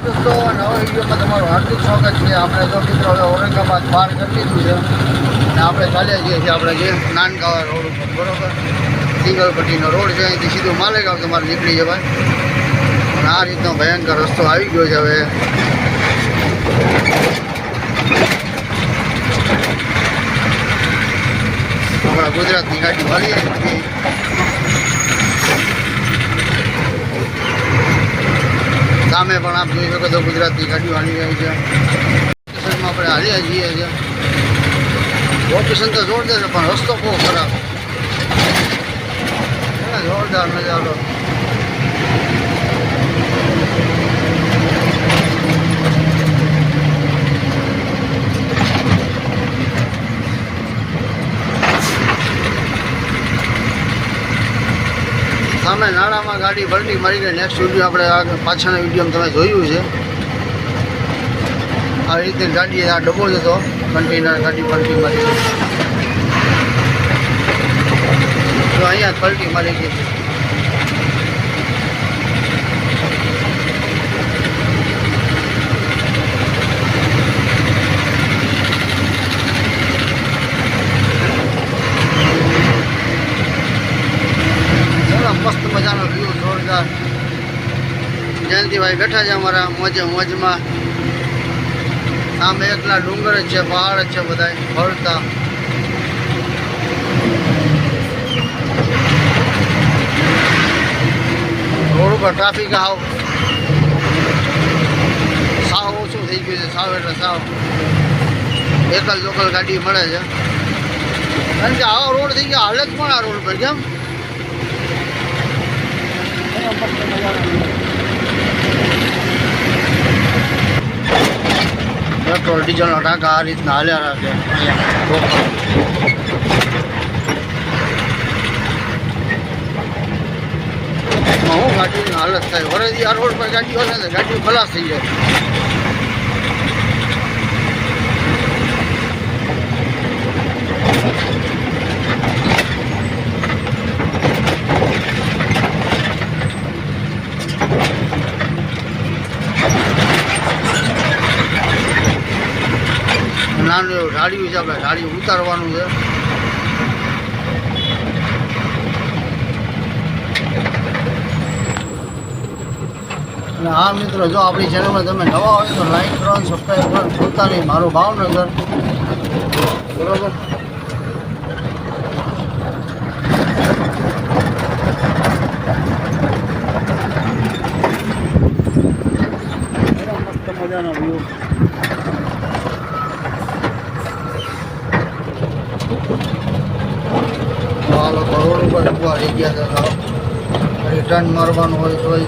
દોસ્તો નવા વિડીયોમાં તમારું હાર્દિક સ્વાગત છે. આપણે જો મિત્રો હવે ઔરંગાબાદ પાર કરી દીધું છે અને આપણે ચાલ્યા જઈએ છીએ આપણે જે નાનકાવા રોડ ઉપર, બરાબર. સિંગલ પટ્ટીનો રોડ છે, અહીંથી સીધું માલેગાંવ તમારે નીકળી જવાય. અને આ રીતનો ભયંકર રસ્તો આવી ગયો છે હવે. આપણા ગુજરાતની ગાડી વાળીએ સામે પણ આપ જોઈ શકો છો ગુજરાતની ગાડીઓ હાલી રહી છે. લોકેશનમાં આપણે હાલ્યા જઈએ છીએ. લોકેશન તો જોરદાર છે પણ રસ્તો બહુ ખરાબ, જોરદાર નજારો. સામે નાળામાં ગાડી પલટી મારી ગઈ. નેક્સ્ટ વિડીયો આપણે પાછળના વિડીયોમાં તમે જોયું છે. આ રીતે ગાડી આ ડબ્બો જ હતો, કન્ટેનર ગાડી પલટી મારી ગઈ. તો અહીંયા પલટી મારી ગઈ. મસ્ત મજાનો વ્યૂ, જોરદાર. જયંતિભાઈ બેઠા છે અમારા મોજમાં. સામે એકલા ડુંગર જ છે, પહાડ જ છે, બધા ફરતા. રોડ ઉપર ટ્રાફિક સાવ ઓછું થઈ ગયું છે. સાવ એટલે સાવ એકલ લોકલ ગાડી મળે છે. કારણ કે આવો રોડ થઈ ગયો, હાલત પણ આ રોડ પર કેમ પેટ્રોલ ડીઝલનો ટાંકા આ રીતના હાલ્યા રાખે અહીંયા. હું ગાડીની હાલત થાય વરેથી આ રોડ પર ગાડીઓ હશે ને ગાડીઓ ખલાસ થઈ જાય. નાનું એવું ઢાળિયું છે, આપણે ઢાળિયું ઉતારવાનું છે. અને હા મિત્રો, જો આપણી ચેનલમાં તમે નવા હોય તો લાઈક કરો, સબસ્ક્રાઈબ કરો, ભૂલતા નહીં. મારું ભાવનગર, બરોબર. મસ્ત મજાનો વ્યૂ. હાલો રોડ ઉપર ઉભા રહી ગયા હતા. રિટર્ન મારવાનું હોય તોય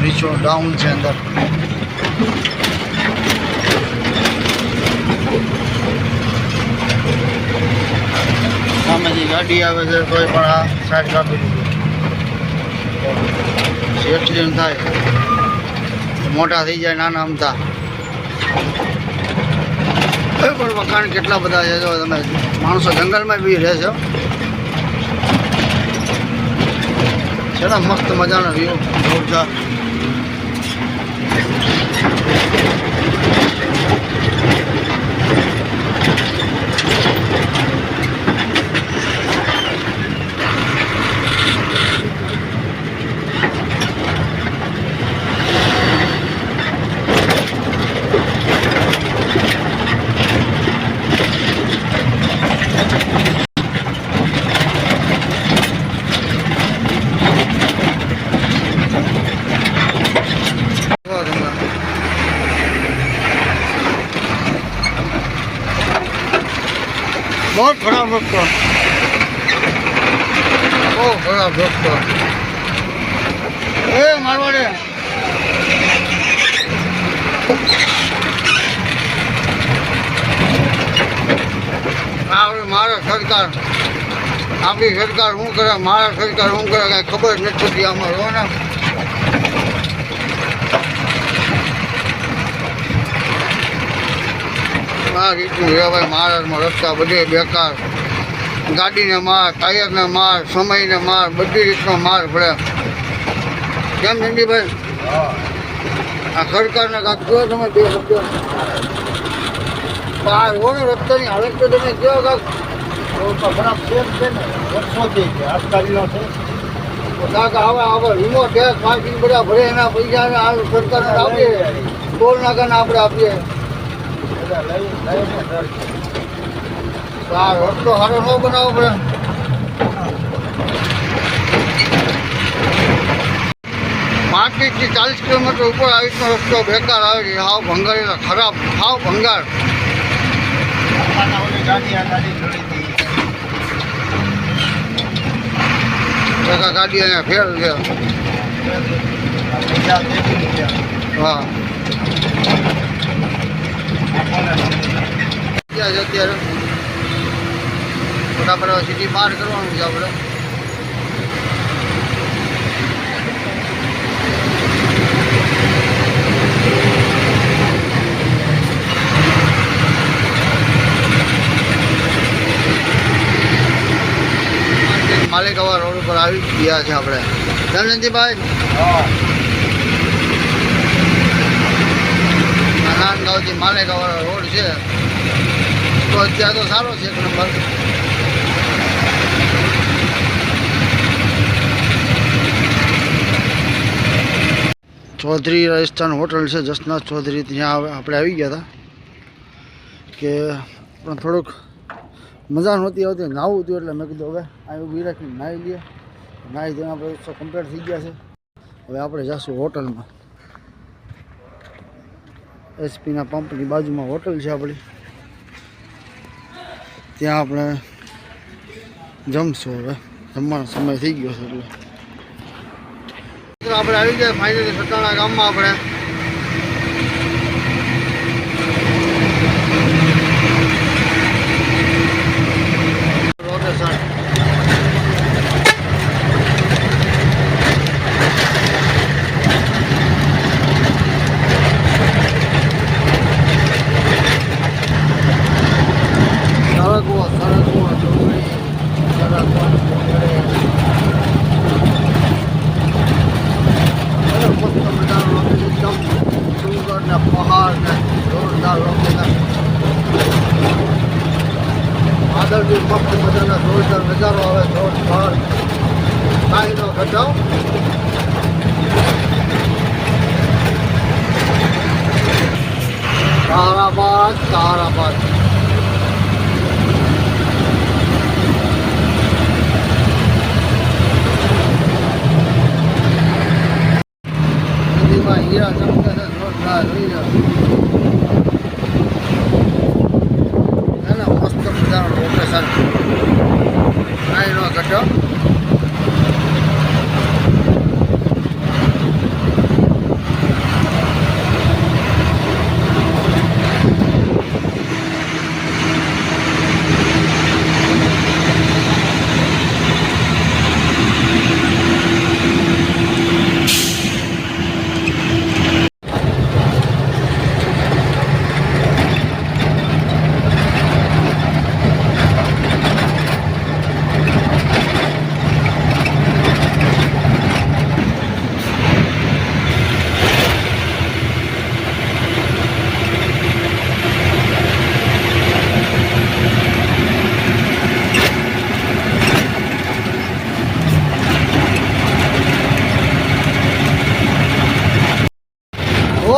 નીચો ડાઉન છે અંદર. સામે જે ગાડી આવે છે તોય પણ આ સાઈડ કાપી દીધું. એક્સિડન્ટ થાય, મોટા થઈ જાય, નાના અમથા. પણ મકાન કેટલા બધા છે જો તમે. માણસો જંગલમાં બી રહે છે. છે મસ્ત મજાનો વ્યૂ, જોરદાર. बहुत खराब रस्ता, बहुत खराब रस्ता. मारवाड़े मारे सरकार આપણી સરકાર શું કરે, મારા સરકાર શું કરે, કાંઈ ખબર જ નથી પડતી અમારો ને. આ રીતનું રહેવાય મહારાજમાં. રસ્તા બધે બેકાર, ગાડીને માર, ટાયરને માર, સમયને માર, બધી રીતનો માર પડે. કેમ જંગીભાઈ? આ સરકારને કાંક કહો તમે, બે શબ્દ. આ રોડ રસ્તાની હાલત તો તમે કહો કાંક. ખરાબ છે ને, વર્ષોથી આજકાલનો છે. કાકા હવે વીમો ટેક્સ પાર્કિંગ બધા ભરે, એના પૈસા આ સરકારને આપીએ, ટોલ નાકાને આપણે આપીએ. આ રસ્તો સારો ન બનાવવો પડે. પાંત્રીસથી 40 કિલોમીટર ઉપર આવી રીતનો રસ્તો બેકાર આવે છે. હાવ ભંગારેલા, ખરાબ, હાવ ભંગાર. ગાડી અહીંયા ફેર છે. હા, અત્યારે ફટાફટ સિટી પાર કરવાનું છે આપણે. માલેગાવા રોડ ઉપર આવી ગયા છે આપણે. ધનજીભાઈ, નાનગાંવથી માલેગાવા રોડ છે. તો અત્યારે તો સારો છે, એક નંબર. ચૌધરી રાજસ્થાન હોટલ છે, જસનાથ ચૌધરી. ત્યાં આપણે આવી ગયા હતા કે પણ થોડુંક મજા નહોતી આવતી, નાહવું હતું. એટલે મેં કીધું હવે અહીં ઊભી રાખીને નાહી લઈએ. નાહી ધોઈને આપણે કમ્પ્લીટ થઈ ગયા છે. હવે આપણે જઈશું હોટલમાં. એસપીના પંપની બાજુમાં હોટલ છે આપણી. ત્યાં આપણે જમશું. હવે જમવાનો સમય થઈ ગયો છે એટલે આપણે આવી ગયા ફાઇનલી સટાણા ગામમાં. આપણે આગળથી મસ્ત મજાના જોરદાર નજારો આવે. જોરદાર કાંઈનો ઘટાવ. તારાબાદ, તારાબાદ. હીરા ચમકે છે, જોરદાર જોઈ જાવ. મસ્ત મજાનો લોકેશન, કાંઈ નો ઘટો.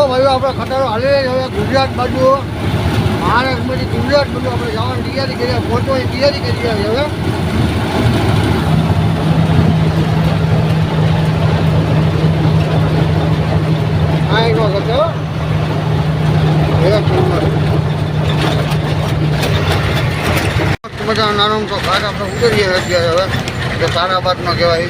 ભાઈઓ આપણે ખટારો હાલી હવે ગુજરાત બાજુ, મહારાષ્ટ્રમાંથી ગુજરાત બાજુ આપણે જવાની તૈયારી કરીએ, પહોંચવાની તૈયારી કરી રહ્યા છીએ હવે. આ એક વખત બધા નાનો તો ઘાટ આપણે ઉતરીએ અત્યારે હવે. તો તારાબાદમાં કહેવાય.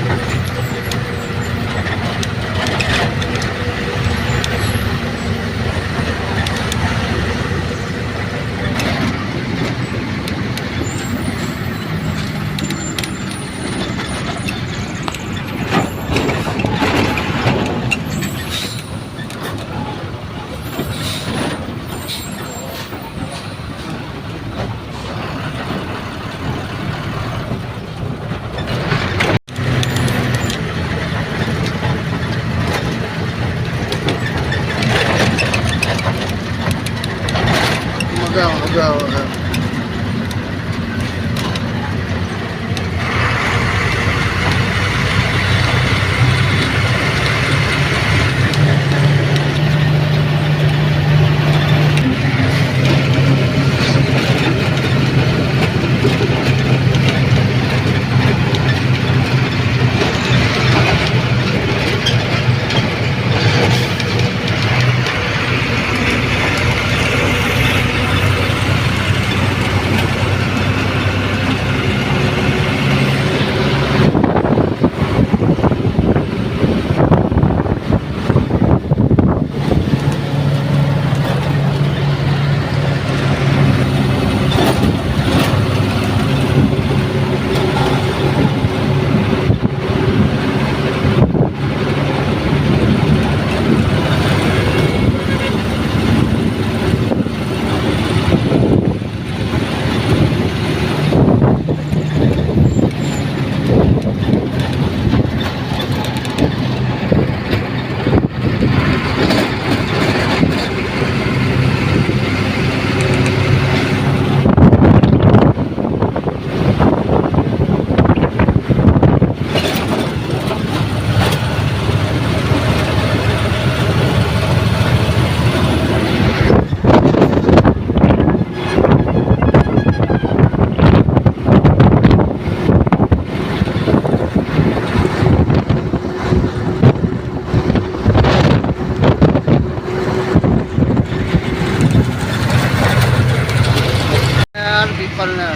લોકલને.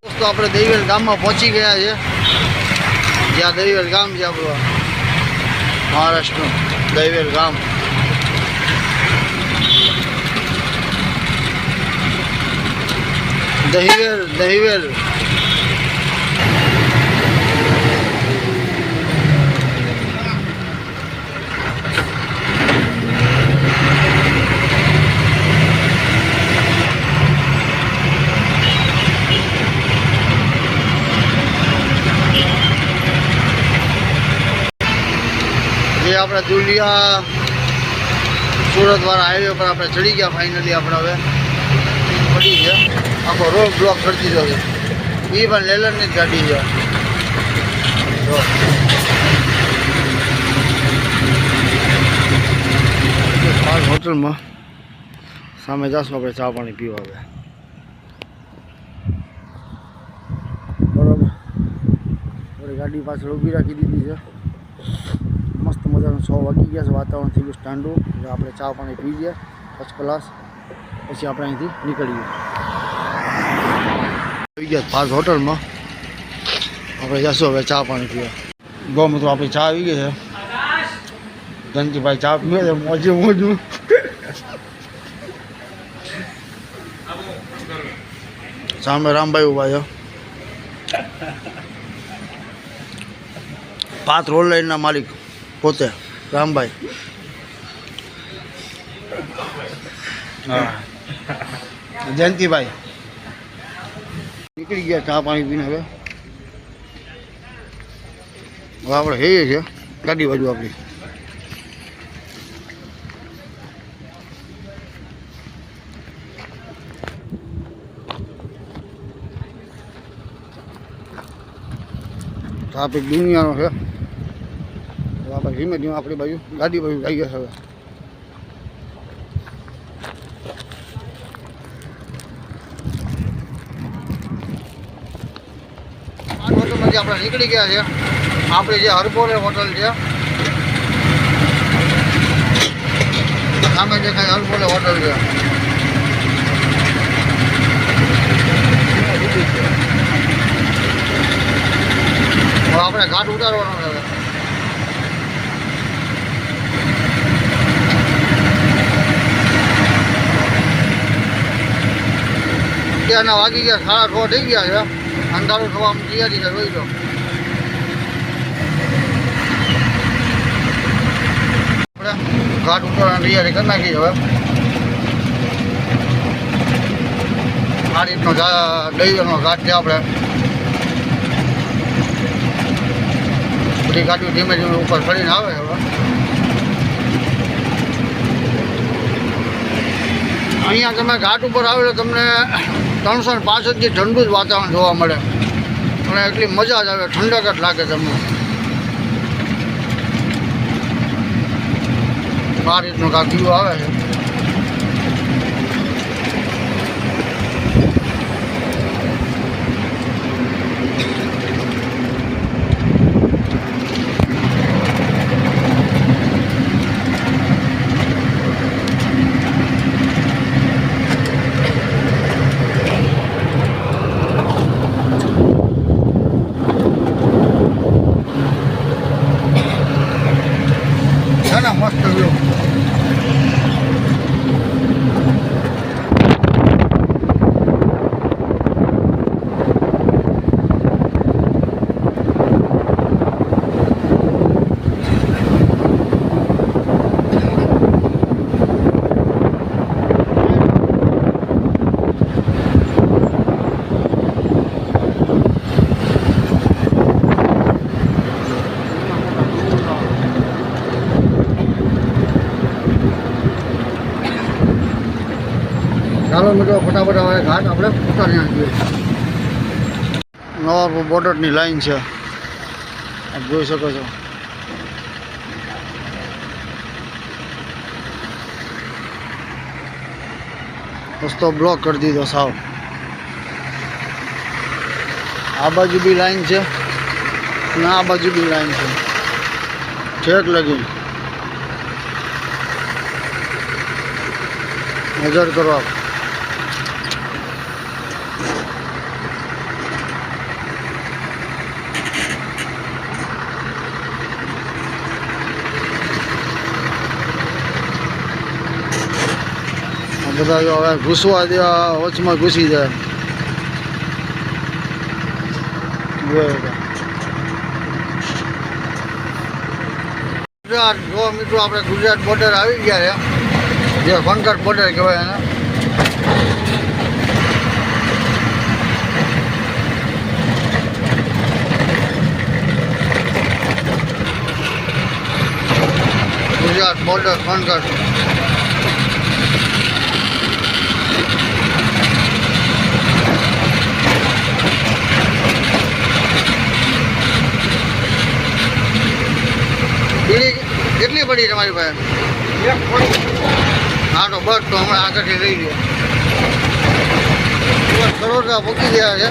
દોસ્તો આપણે દહીવેલ ગામમાં પહોંચી ગયા છે. જ્યાં દહીવેલ ગામ છે આપણું મહારાષ્ટ્રનું દહીવેલ ગામ. દહીવેલ જે આપણે દુલિયા સુરત વાળા હાઈવે પર આપણે ચડી ગયા. ફાઇનલી આપણે હવે પડી છે. આખો રોડ બ્લોક કરી દીધો છે. એ પણ લેલરની જ ગાડી છે. હોટલમાં સામે જશું આપણે ચા પાણી પીવા. હવે બરાબર આપણી ગાડી પાછળ ઊભી રાખી દીધી છે. મસ્ત મજાનું 6 વાગી ગયા છે. વાતાવરણ થઈ ગયું ઠંડુ. એટલે આપણે ચા પાણી પી ગયા ફર્સ્ટ ક્લાસ. પછી આપણે અહીંથી નીકળીએ. આવી ગયા પાસ હોટલમાં. આપણે જશું હવે ચા પાણી પીવા. ગો મિત્રો આપણી ચા આવી ગઈ છે. ધનજીભાઈ ચા પીવે છે મોજે મોજું. સામે રામભાઈ ઉભા છે. 5 રોડ લાઈનના માલિક પોતે રામભાઈ. હા જયંતિભાઈ નીકળી ગયા ચા પાણી પીને. હવે આપણે હઈએ છીએ ગાડી બાજુ આપણી. ટ્રાફિક દુનિયાનો છે. આપણે ધીમે ધીમે આપણી બાજુ ગાડી બાજુ જઈએ છે. હવે હોટલમાંથી આપણે નીકળી ગયા છે. આપણી જે હરપોરે હોટલ છે સામે દેખાય હરપોરે હોટલ છે. હવે આપણે ઘાટ ઉતારવાનો છે. અત્યારના વાગી ગયા 6:30 થઈ ગયા છે. અંધારું થવાની તૈયારી છે. જોઈ લો આપણે ઘાટ ઉતારવાની તૈયારી કરી નાખી. હવે આ રીતનો દહીવેલનો ઘાટ છે. આપણે બધી ગાડીઓ ધીમે ધીમે ઉપર ચડીને આવે. હવે અહીંયા તમે ઘાટ ઉપર આવે તો તમને 365 થી ઠંડુ જ વાતાવરણ જોવા મળે. અને એટલી મજા જ આવે. ઠંડક જ લાગે તમને. આ રીતનું કાંક વ્યૂ આવે છે. મસ્ત વ્યૂ. ચાલો મિત્રો ફટાફટ હવે ઘાટ આપણે ઉતારી નાખીએ. નવાપુર બોર્ડરની લાઈન છે. આપ જોઈ શકો છો. રસ્તો બ્લોક કરી દીધો સાવ. આ બાજુ બી લાઈન છે અને આ બાજુ બી લાઈન છે. ઠેક લગી નજર કરો આપ. બધા જો હવે ઘૂસવા દેવા વચમાં ઘૂસી જાય. ગુજરાત જો મિત્રો આપણે ગુજરાત બોર્ડર આવી ગયા છે, જે વનગઢ બોર્ડર કહેવાય એને. ગુજરાત બોર્ડર વનગઢ. બીડી કેટલી પડી તમારી પાસે? હા તો બસ તો હમણાં આગળથી લઈ લો. કરોડના મૂકી ગયા છે.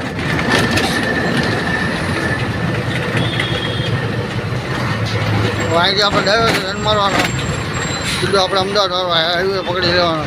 અહીંથી આપણે ડાયવર રન મારવાનો, સીધું આપણે અમદાવાદ હાઈવે પકડી લેવાનો.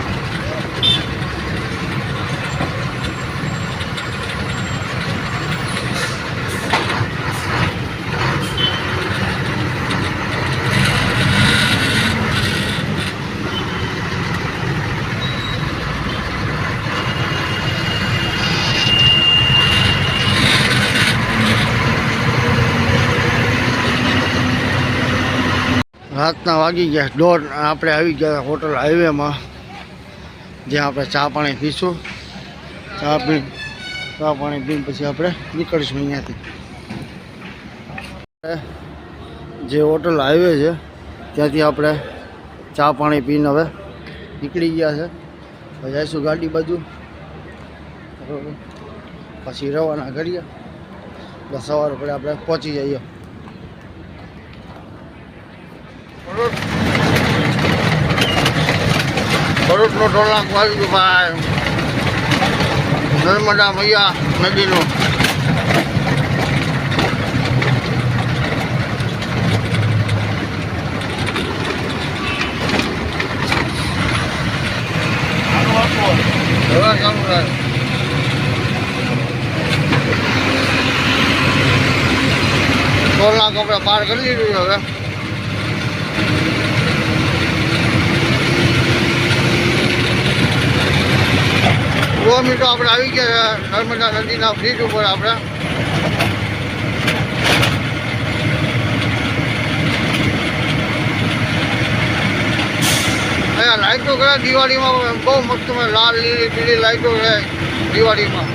રાતના વાગી ગયા 1:30. આપણે આવી ગયા હોટલ હાઈવેમાં, જ્યાં આપણે ચા પાણી પીશું. ચા પાણી પીને પછી આપણે નીકળીશું અહીંયાથી. જે હોટલ હાઈવે છે ત્યાંથી આપણે ચા પાણી પીને હવે નીકળી ગયા છે. હવે જઈશું ગાડી બાજુ, બરાબર, પછી રવાના કરીએ. એટલે સવાર પડે આપણે પહોંચી જઈએ. ભરૂચનો ટોલનાક આવી ગયું ભાઈ, નર્મદા મૈયા નદીનું. ટોલનાક આપણે પાર કરી દીધું હવે. મિત્રો આપણે આવી ગયા નર્મદા નદીના બ્રિજ ઉપર. આપણે અહીંયા લાઈટો કરે દિવાળીમાં, બહુ મસ્ત લાલ લીલી પીળી લાઈટો છે દિવાળીમાં.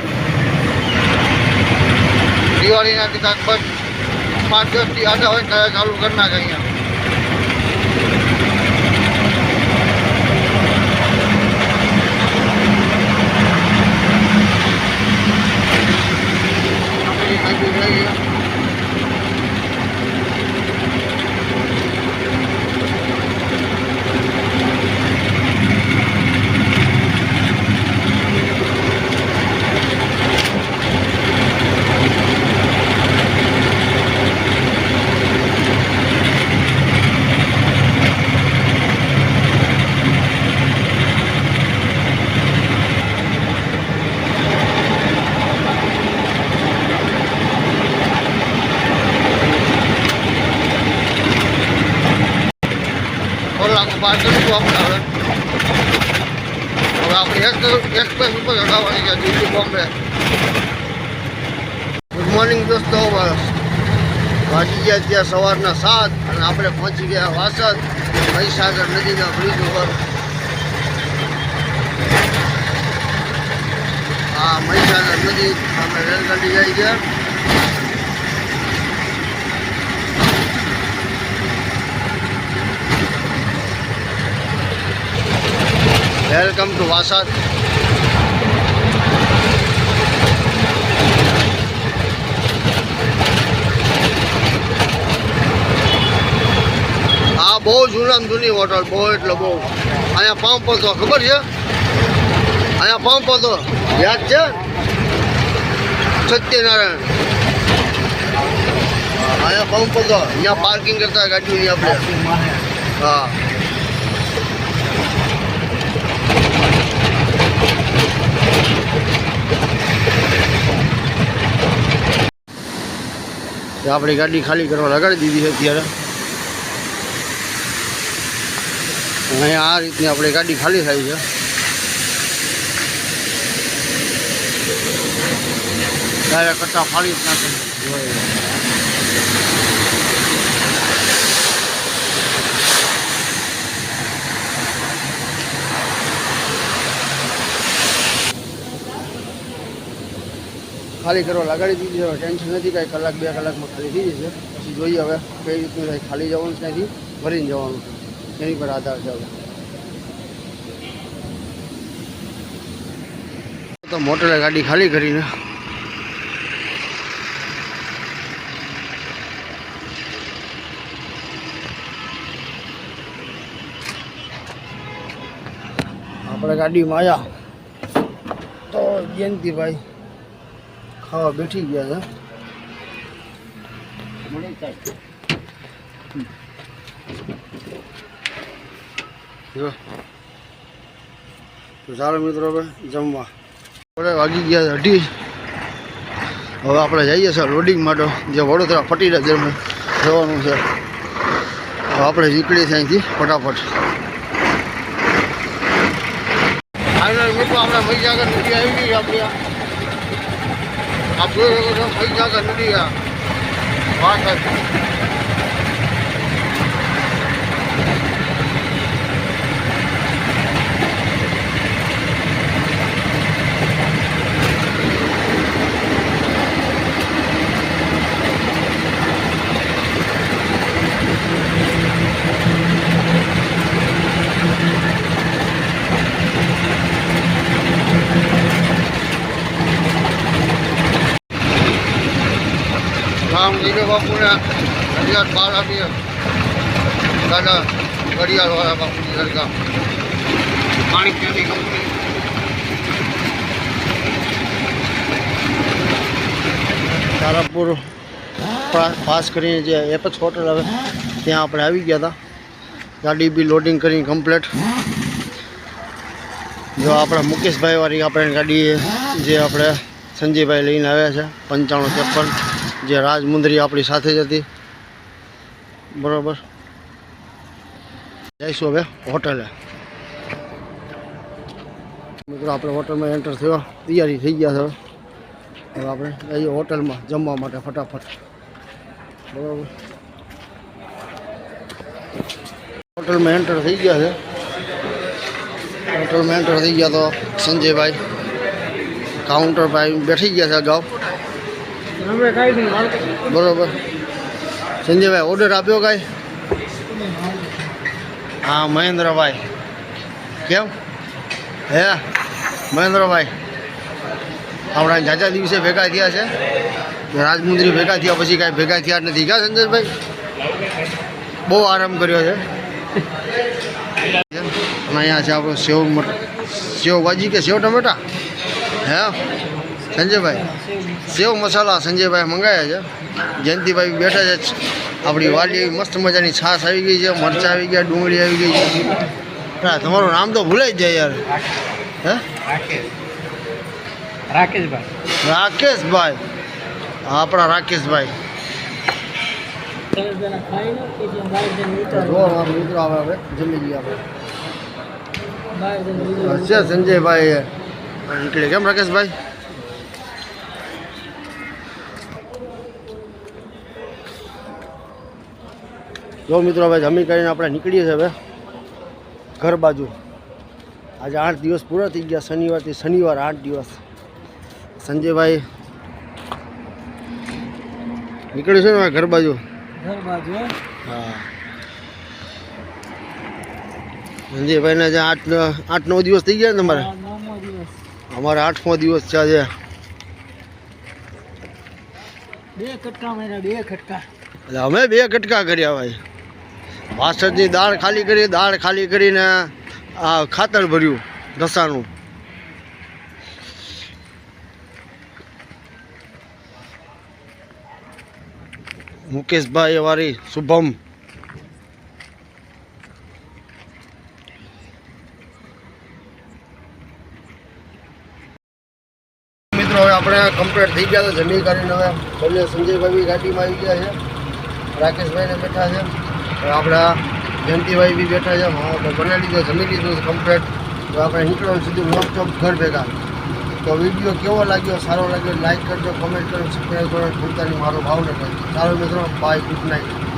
દિવાળીના કદાચ 5-10 થી આગળ હોય ત્યારે ચાલુ કરી નાખે અહીંયા. પાર કરીશું આપણે. હવે આપણે એક્સપ્રેસ ઉપર ચડાવવાની છે દિલ્હી બોમ્બે. ગુડ મોર્નિંગ દોસ્તો. વાગી ગયા ત્યાં સવારના 7 અને આપણે પહોંચી ગયા વાસદ મહીસાગર નદીના બ્રિજ ઉપર. આ મહીસાગર નદી આપણે રેલગાડી જાય છે. Welcome to Vasad. આ બહુ જૂની હોટલ, બહુ એટલે બહુ. અહીંયા પંપ હતો, ખબર છે? અહીંયા પંપ હતો, યાદ છે? સત્યનારાયણ. અહીંયા પંપ હતો, અહીંયા પાર્કિંગ કરતા ગાડીઓની આપણે. હા, આપણી ગાડી ખાલી કરવા લગાડી દીધી છે અત્યારે. અહીંયા આ રીતની આપણી ગાડી ખાલી થાય છે. ડાયરેક્ટ કટ્ટા ફાડી જ નાખે જોઈએ. ખાલી કરવા લગાડી દીધી છે, ટેન્શન નથી, કાંઈ કલાક 2 કલાકમાં ખાલી થઈ જશે. પછી જોઈએ હવે કઈ રીતનું થાય, ખાલી જવાનું છે ત્યાંથી ભરીને જવાનું છે, એની પર આધાર છે. હવે તો મોટરે ગાડી ખાલી કરીને આપણે ગાડીમાં આવ્યા તો જયંતિભાઈ ખાવા બેઠી ગયા છે. જો તો ચાલો મિત્રો હવે જમવા આપણે વાગી ગયા છે 2:30. હવે આપણે જઈએ છીએ લોડિંગ માટે, જે વડોદરા પટીડા જવાનું છે. હવે આપણે નીકળીએ છીએ અહીંથી ફટાફટ. ફાઇનલ મિત્રો આપણે મહીસાગર નદી આવી ગઈ. આપણી આપ જોઈ શકો છો મહીસાગર નદી. આ વાત રામ જીને બાપુને ઘડિયાળ બહાર આપીએ. દાદા ઘડિયાળવાળા બાપુની દરગાહ, માણિક્યની કંપની. તારાપુર પાસ કરીને જે એપેક્સ હોટલ આવે ત્યાં આપણે આવી ગયા હતા. ગાડી બી લોડિંગ કરીને કમ્પ્લેટ. જો આપણા મુકેશભાઈ વાળી આપણે ગાડી જે આપણે સંજયભાઈ લઈને આવ્યા છે 9553, જે રાજમુંદરી આપણી સાથે જ હતી. બરાબર, જઈશું હવે હોટલે. મિત્રો આપણે હોટલમાં એન્ટર થયો, તૈયારી થઈ ગયા છે. હવે આપણે જઈએ હોટલમાં જમવા માટે ફટાફટ. બરાબર, હોટલમાં એન્ટર થઈ ગયા છે. હોટલમાં એન્ટર થઈ ગયા તો સંજયભાઈ કાઉન્ટર ભાઈ બેઠી ગયા છે અગાઉ. બરોબર, સંજયભાઈ ઓર્ડર આપ્યો કાંઈ? હા મહેન્દ્રભાઈ, કેમ હે મહેન્દ્રભાઈ? આપણા જાજા દિવસે ભેગા થયા છે, રાજમુંદરી ભેગા થયા પછી કાંઈ ભેગા થયા નથી કા સંજયભાઈ? બહુ આરામ કર્યો છે. અને અહીંયા છે આપણો સેવ ભાજી કે સેવ ટમેટા હે સંજયભાઈ? સેવ મસાલા સંજયભાઈ મંગાવ્યા છે. જયંતિભાઈ બેઠા છે. આપણી વાલી મસ્ત મજાની છાશ આવી ગઈ છે, મરચાં આવી ગયા, ડુંગળી આવી ગઈ છે. તમારું નામ તો ભૂલાઈ જ જાય યાર. હે રાકેશભાઈ, આપણા રાકેશભાઈ. મિત્રો આવે જમી ગયા આપણે. છે સંજયભાઈ નીકળે કેમ રાકેશભાઈ? જો મિત્રો હવે જમી કરીને આપણે નીકળીએ છીએ હવે ઘર બાજુ. આજે 8 દિવસ પૂરા થઈ ગયા, શનિવારથી શનિવાર 8 દિવસ. સંજયભાઈ નીકળ્યું છે ને ઘર બાજુ. હા સંજયભાઈને જે 8-9 દિવસ થઈ ગયા ને તમારે? અમારે 8મો દિવસ છે આજે. 2 કટકા માર્યા, 2 કટકા. એટલે અમે 2 કટકા કર્યા ભાઈ. વાસણની દાળ ખાલી કરી, દાળ ખાલી કરીને આ ખાતર ભર્યું રસાનું. મુકેશભાઈ વાળી શુભમ. મિત્રો હવે આપણે કમ્પ્લીટ થઈ ગયા તો જમી કરીને હવે બંને સંજયભાઈ ગાડીમાં આવી ગયા છે, રાકેશભાઈને બેઠા છે, આપણા જયંતિભાઈ બી બેઠા છે. હા તો બનાવી લીધો, જમી લીધું કમ્પ્લીટ. તો આપણે નીકળવાનું સીધું નોકચોક ઘર ભેગા. તો વિડીયો કેવો લાગ્યો, સારો લાગ્યો, લાઈક કરજો, કોમેન્ટ કરજો, સબસ્ક્રાઈબ કરો, ભૂલતા નહીં. મારો ભાવનગર. સારો મિત્રો, બાય, ગુડ નાઇટ.